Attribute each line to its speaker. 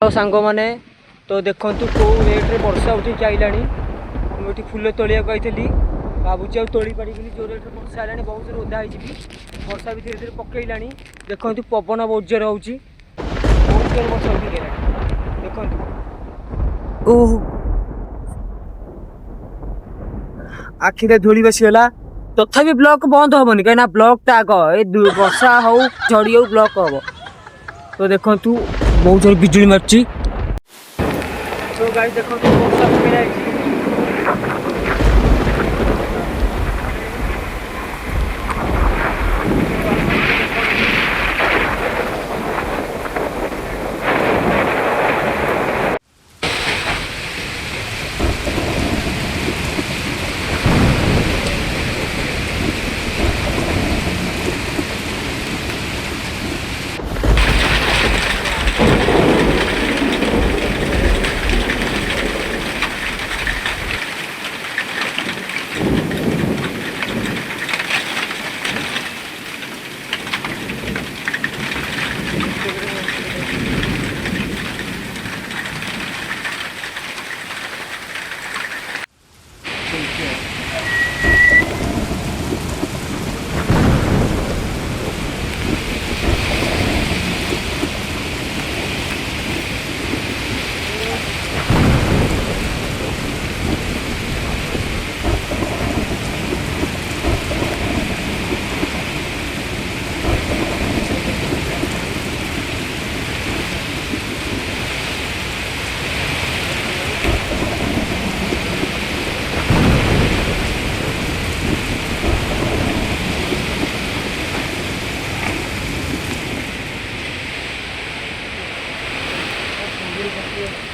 Speaker 1: सांग मैंने तो देखु कौ रेट्रे वर्षा उठे आईला मुझे फुल तोलिया आई भावुची आ तोली पारि जो रेट्रे वर्षा है बहुत जोर ओदा होगी वर्षा भी धीरे धीरे पकईला देखु पवन बहुत जोर हो बहुत जोर वर्षा उठेगा देखु ओह आखिरे धूली बसीगला तथापि ब्लॉक बंद हेनी कहीं ब्लॉक आग ए वर्षा हो झड़ी हो ब्लॉक हम तो देखु बहुत जोर बिजुली मार्ची तो गाड़ी देखो वर्षा पकड़ा Thank you.